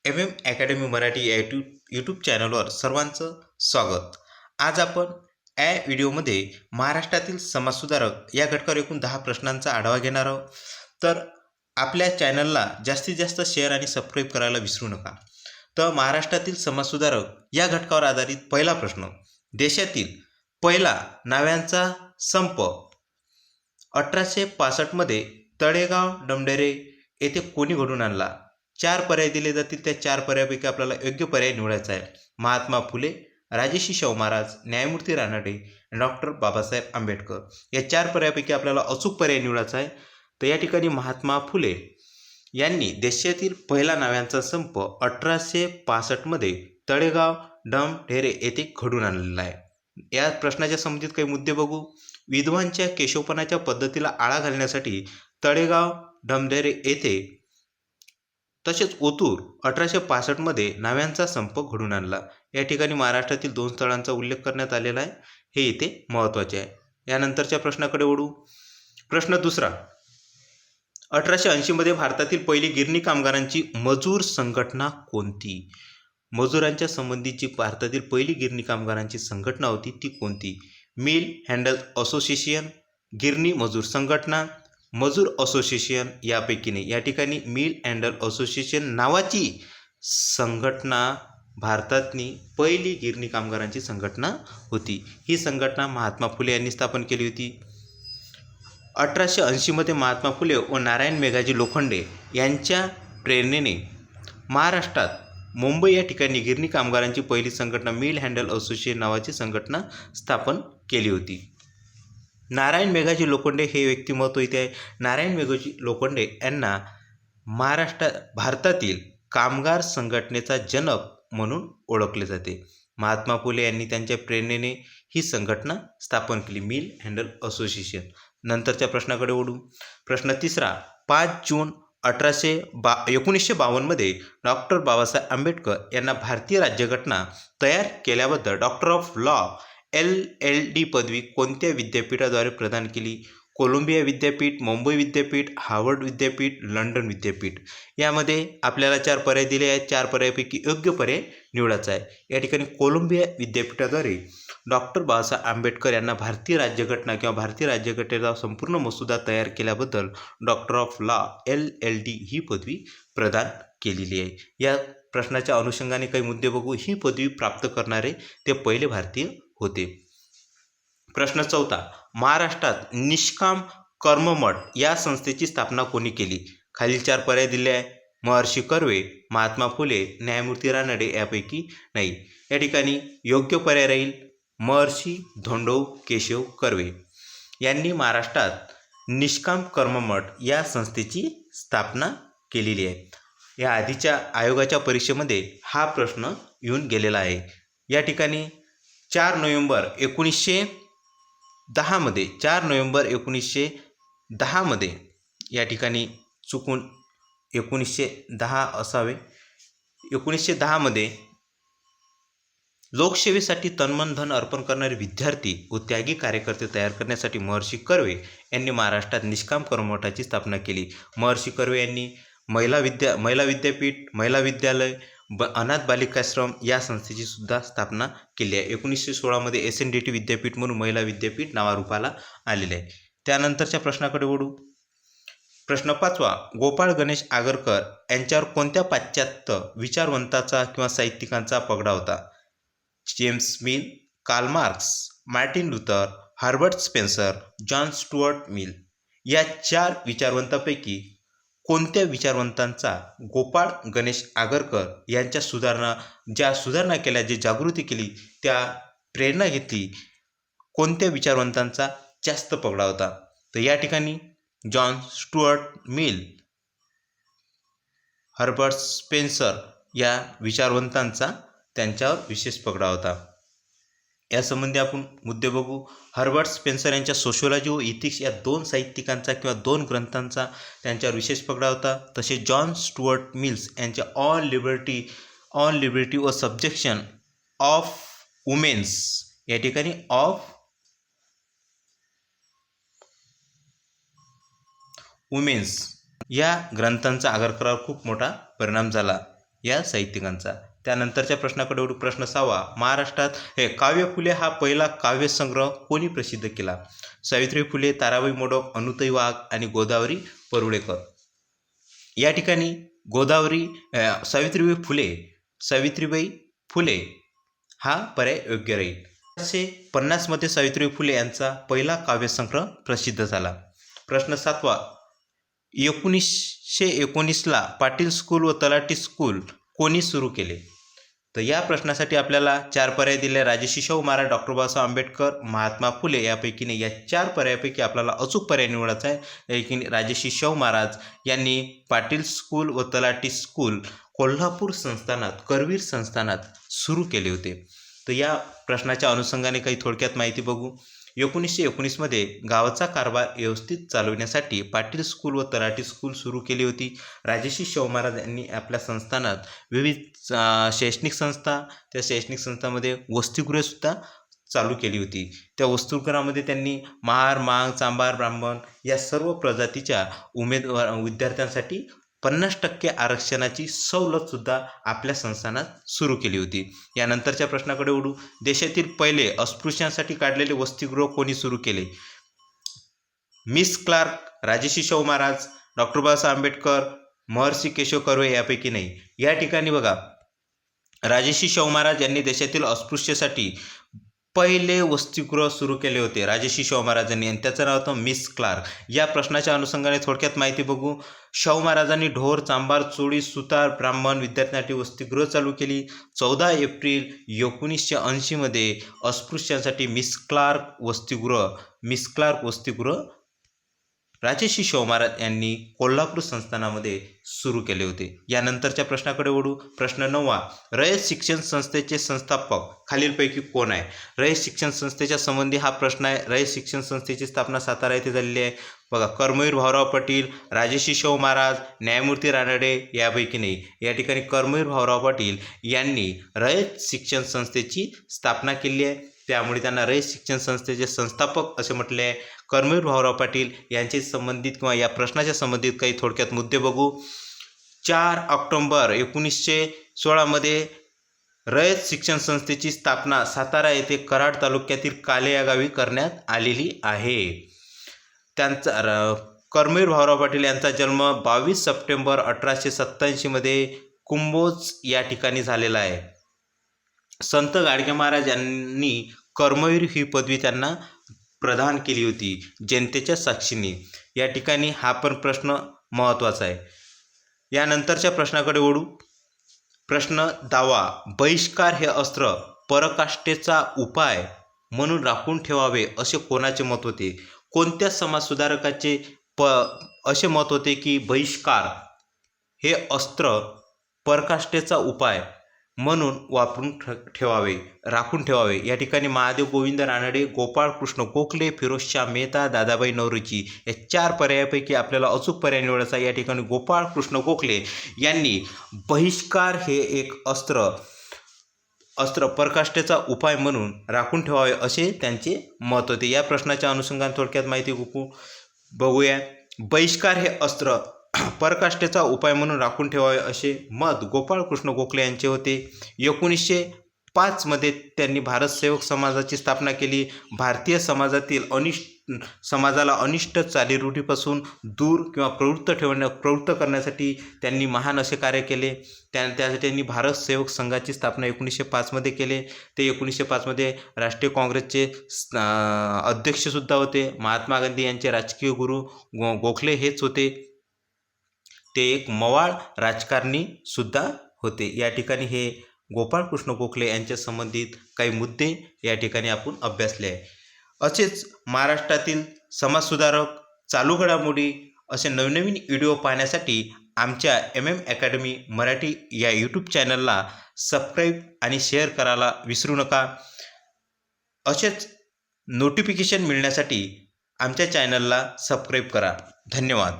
Academy Marathi या YouTube चॅनलवर सर्वांचं स्वागत. आज आपण या व्हिडिओमध्ये महाराष्ट्रातील समाजसुधारक या घटकावर एकूण 10 प्रश्नांचा आढावा घेणार आहोत. तर आपल्या चॅनलला जास्तीत जास्त शेअर आणि सबस्क्राईब करायला विसरू नका. तर महाराष्ट्रातील समाजसुधारक या घटकावर आधारित पहिला प्रश्न. देशातील पहिला नाव्यांचा संप 1865 मध्ये तळेगाव डमढेरे येथे कोणी घडून आणला? 4 पर्याय दिले जातील. त्या 4 पर्यायापैकी आपल्याला योग्य पर्याय निवडायचा आहे. महात्मा फुले, राजर्षी शाहू महाराज, न्यायमूर्ती रानडे, डॉक्टर बाबासाहेब आंबेडकर. या 4 पर्यायापैकी आपल्याला अचूक पर्याय निवडायचा आहे. तर या ठिकाणी महात्मा फुले यांनी देशातील पहिला नाव्यांचा संप 1865 मध्ये तळेगाव डमढेरे येथे घडून आणलेला आहे. या प्रश्नाच्या संबंधित काही मुद्दे बघू. विधवांच्या केशवपनाच्या पद्धतीला आळा घालण्यासाठी तळेगाव डमढेरे येथे तसेच ओतूर 1865 मध्ये नाव्यांचा संप घडून आणला. या ठिकाणी महाराष्ट्रातील 2 स्थळांचा उल्लेख करण्यात आलेला आहे. हे इथे महत्त्वाचे आहे. यानंतरच्या प्रश्नाकडे वळू. प्रश्न दुसरा. 1880 मध्ये भारतातील पहिली गिरणी कामगारांची मजूर संघटना कोणती? मजुरांच्या संबंधीची भारतातील पहिली गिरणी कामगारांची संघटना होती ती कोणती? मिल हँडल असोसिएशन, गिरणी मजूर संघटना, मजूर असोसिएशन यापैकी नाही. या ठिकाणी मिल हँडल असोसिएशन नावाची संघटना भारतातली पहिली गिरणी कामगारांची संघटना होती. ही संघटना महात्मा फुले यांनी स्थापन केली होती. 1880 मध्ये महात्मा फुले व नारायण मेघाजी लोखंडे यांच्या प्रेरणेने महाराष्ट्रात मुंबई या ठिकाणी गिरणी कामगारांची पहिली संघटना मिल हँडल असोसिएशन नावाची संघटना स्थापन केली होती. नारायण मेघाजी लोखंडे हे व्यक्तिमत्व इथे आहे. नारायण मेघाजी लोखंडे यांना भारतातील कामगार संघटनेचा जनक म्हणून ओळखले जाते. महात्मा फुले यांनी त्यांच्या प्रेरणेने ही संघटना स्थापन केली, मिल हँडल असोसिएशन. नंतरच्या प्रश्नाकडे वळू. प्रश्न तिसरा. 5 जून 1952 मध्ये डॉक्टर बाबासाहेब आंबेडकर यांना भारतीय राज्यघटना तयार केल्याबद्दल डॉक्टर ऑफ लॉ LL.D पदवी कोणत्या विद्यापीठाद्वारे प्रदान केली? कोलंबिया विद्यापीठ, मुंबई विद्यापीठ, हार्वर्ड विद्यापीठ, लंडन विद्यापीठ. यामध्ये आपल्याला 4 पर्याय दिले आहेत. 4 पर्यायापैकी योग्य पर्याय निवडायचा आहे. या ठिकाणी कोलंबिया विद्यापीठाद्वारे डॉक्टर बाबासाहेब आंबेडकर यांना भारतीय राज्यघटना किंवा भारतीय राज्यघटनेचा संपूर्ण मसुदा तयार केल्याबद्दल डॉक्टर ऑफ लॉ LL.D ही पदवी प्रदान केलेली आहे. या प्रश्नाच्या अनुषंगाने काही मुद्दे बघू. ही पदवी प्राप्त करणारे ते पहिले भारतीय होते. प्रश्न चौथा. महाराष्ट्रात निष्काम कर्ममठ या संस्थेची स्थापना कोणी केली? खालील 4 पर्याय दिले आहे. महर्षी कर्वे, महात्मा फुले, न्यायमूर्ती रानडे यापैकी नाही. या ठिकाणी योग्य पर्याय राहील महर्षी धोंडो केशव कर्वे यांनी महाराष्ट्रात निष्काम कर्ममठ या संस्थेची स्थापना केलेली आहे. या आधीच्या आयोगाच्या परीक्षेमध्ये हा प्रश्न येऊन गेलेला आहे. या ठिकाणी 4 नोव्हेंबर 1910 मध्ये या ठिकाणी चुकून 1910 असावे. 1910 मध्ये लोकसेवेसाठी तनमन धन अर्पण करणारे विद्यार्थी व त्यागी कार्यकर्ते तयार करण्यासाठी महर्षी कर्वे यांनी महाराष्ट्रात निष्काम कर्ममठाची स्थापना केली. महर्षी कर्वे यांनी महिला विद्यापीठ, महिला विद्यालय, अनाथ बालिकाश्रम या संस्थेची सुद्धा स्थापना केली आहे. 1916 मध्ये SNDT विद्यापीठ म्हणून महिला विद्यापीठ नावारूपाला आलेले आहे. त्यानंतरच्या प्रश्नाकडे वळू. प्रश्न 5वा. गोपाळ गणेश आगरकर यांच्यावर कोणत्या पाश्चात्य विचारवंताचा किंवा साहित्यिकांचा पगडा होता? James mill, Karl Marx, Martin Luther, Herbert Spencer, John Stuart Mill. या 4 विचारवंतांपैकी कोणत्या विचारवंतांचा गोपाळ गणेश आगरकर यांच्या सुधारणा केल्या, जे जागृती केली, त्या प्रेरणा घेतली, कोणत्या विचारवंतांचा जास्त पगडा होता? तर या ठिकाणी John Stuart Mill, Herbert Spencer या विचारवंतांचा त्यांच्यावर विशेष पगडा होता. यासंबंधी आपण मुद्दे बघू. हर्बर्ट स्पेन्सर यांच्या सोशिओलॉजी व इथिक्स या 2 साहित्यिकांचा किंवा 2 ग्रंथांचा त्यांच्यावर विशेष पगडा होता. तसेच जॉन स्टुअर्ट मिल्स यांच्या ऑन लिबर्टी व सब्जेक्शन ऑफ वुमेन्स या ठिकाणी ऑफ वुमेन्स या ग्रंथांचा आगरकरांवर खूप मोठा परिणाम झाला. या साहित्यिकांचा. त्यानंतरच्या प्रश्नाकडे वळू. प्रश्न 6वा. महाराष्ट्रात काव्य फुले हा पहिला काव्यसंग्रह कोणी प्रसिद्ध केला? सावित्रीबाई फुले, ताराबाई मोडक, अनुताई वाघ आणि गोदावरी परुळेकर. या ठिकाणी सावित्रीबाई फुले हा पर्याय योग्य राहील. 1950 सावित्रीबाई फुले यांचा पहिला काव्यसंग्रह प्रसिद्ध झाला. प्रश्न 7वा. 1919ला पाटील स्कूल व तलाठी स्कूल कोणी सुरू केले? तर या प्रश्नासाठी आपल्याला 4 पर्याय दिले. राजर्षी शाहू महाराज, डॉक्टर बाबासाहेब आंबेडकर, महात्मा फुले. यापैकी नाही, या 4 पर्यायापैकी आपल्याला अचूक पर्याय निवडायचा आहे. की राजर्षी शाहू महाराज यांनी पाटील स्कूल व तलाठी स्कूल कोल्हापूर संस्थानात, करवीर संस्थानात सुरू केले होते. तर या प्रश्नाच्या अनुषंगाने काही थोडक्यात माहिती बघू. 1919मध्ये गावाचा कारभार व्यवस्थित चालविण्यासाठी पाटील स्कूल व तलाठी स्कूल सुरू केली होती. राजर्षी शाहू महाराज यांनी आपल्या संस्थानात विविध शैक्षणिक संस्था, त्या शैक्षणिक संस्थांमध्ये वसतिगृहेसुद्धा चालू केली होती. त्या वसतिगृहामध्ये त्यांनी महार, मांग, चांभार, ब्राह्मण या सर्व प्रजातीच्या विद्यार्थ्यांसाठी 50% आरक्षणाची सवलतसुद्धा आपल्या संस्थानात सुरू केली होती. यानंतरच्या प्रश्नाकडे वळू. देशातील पहिले अस्पृश्यांसाठी काढलेले वसतिगृह कोणी सुरू केले? Miss Clark, Rajarshi Shahu Maharaj, doctor Babasaheb Ambedkar, Maharshi Keshav Karve. यापैकी नाही. या ठिकाणी बघा, राजर्षी शाहू महाराज यांनी देशातील अस्पृश्यसाठी पहिले वसतिगृह सुरू केले होते, राजर्षी शाहू महाराजांनी, आणि त्याचं नाव होतं मिस क्लार्क. या प्रश्नाच्या अनुषंगाने थोडक्यात माहिती बघू. शाहू महाराजांनी ढोर, चांभार, चोळी, सुतार, ब्राह्मण विद्यार्थ्यांसाठी वसतिगृह चालू केली. 14 एप्रिल 1980मध्ये अस्पृश्यांसाठी मिस क्लार्क वसतिगृह राजर्षी शाहू महाराज यांनी कोल्हापूर संस्थानामध्ये सुरू केले होते. यानंतरच्या प्रश्नाकडे वळू. प्रश्न 9वा. रयत शिक्षण संस्थेचे संस्थापक खालीलपैकी कोण आहे? रयत शिक्षण संस्थेच्या संबंधी हा प्रश्न आहे. रयत शिक्षण संस्थेची स्थापना सातारा येथे झालेली आहे. बघा, कर्मवीर भाऊराव पाटील, राजर्षी शाहू महाराज, न्यायमूर्ती रानडे. यापैकी नाही. या ठिकाणी कर्मवीर भाऊराव पाटील यांनी रयत शिक्षण संस्थेची स्थापना केली आहे, त्यामुळे त्यांना रयत शिक्षण संस्थेचे संस्थापक असे म्हटले आहे. कर्मवीर भाऊराव पाटील यांचे संबंधित किंवा या प्रश्नाच्या संबंधित काही थोडक्यात मुद्दे बघू. 4 ऑक्टोबर 1916मध्ये रयत शिक्षण संस्थेची स्थापना सातारा येथे कराड तालुक्यातील काले या गावी करण्यात आलेली आहे. त्यांचा कर्मवीर भाऊराव पाटील यांचा जन्म 22 सप्टेंबर 1887मध्ये कुंभोज या ठिकाणी झालेला आहे. संत गाडगे महाराज यांनी कर्मवीर ही पदवी त्यांना प्रदान केली होती जनतेच्या साक्षीने. या ठिकाणी हा पण प्रश्न महत्त्वाचा आहे. यानंतरच्या प्रश्नाकडे वळू. प्रश्न 10वा. बहिष्कार हे अस्त्र पराकाष्ठेचा उपाय म्हणून राखून ठेवावे असे कोणाचे मत होते? कोणत्या समाजसुधारकाचे असे मत होते की बहिष्कार हे अस्त्र पराकाष्ठेचा उपाय म्हणून राखून ठेवावे? या ठिकाणी महादेव गोविंद रानडे, गोपाळ कृष्ण गोखले, फिरोजशाह मेहता, दादाबाई नौरोजी. या 4 पर्यायापैकी आपल्याला अचूक पर्याय निवडायचा. या ठिकाणी गोपाळ कृष्ण गोखले यांनी बहिष्कार हे एक अस्त्र पराकाष्ठेचा उपाय म्हणून राखून ठेवावे असे त्यांचे मत होते. या प्रश्नाच्या अनुषंगाने थोडक्यात माहिती बघूया. बहिष्कार हे अस्त्र पराकाष्ठेचा उपाय म्हणून राखून ठेवावे असे मत गोपाळ कृष्ण गोखले यांचे होते. 1905मध्ये त्यांनी भारत सेवक समाजाची स्थापना केली. भारतीय समाजाला अनिष्ट चालीरूढीपासून दूर किंवा प्रवृत्त करण्यासाठी त्यांनी महान असे कार्य केले. त्यासाठी त्यांनी भारत सेवक संघाची स्थापना 1905मध्ये केले. ते 1905मध्ये राष्ट्रीय काँग्रेसचे अध्यक्षसुद्धा होते. महात्मा गांधी यांचे राजकीय गुरु गोखले हेच होते. ते एक मवाळ राजकारणी सुद्धा होते. या ठिकाणी हे गोपाळ कृष्ण गोखले यांच्या संबंधित काही मुद्दे या ठिकाणी आपण अभ्यासले आहे. असेच महाराष्ट्रातील समाजसुधारक, चालू घडामोडी असे नवनवीन व्हिडिओ पाहण्यासाठी आमच्या अकॅडमी मराठी या यूट्यूब चॅनलला सबस्क्राईब आणि शेअर करायला विसरू नका. असेच नोटिफिकेशन मिळण्यासाठी आमच्या चॅनलला सबस्क्राईब करा. धन्यवाद.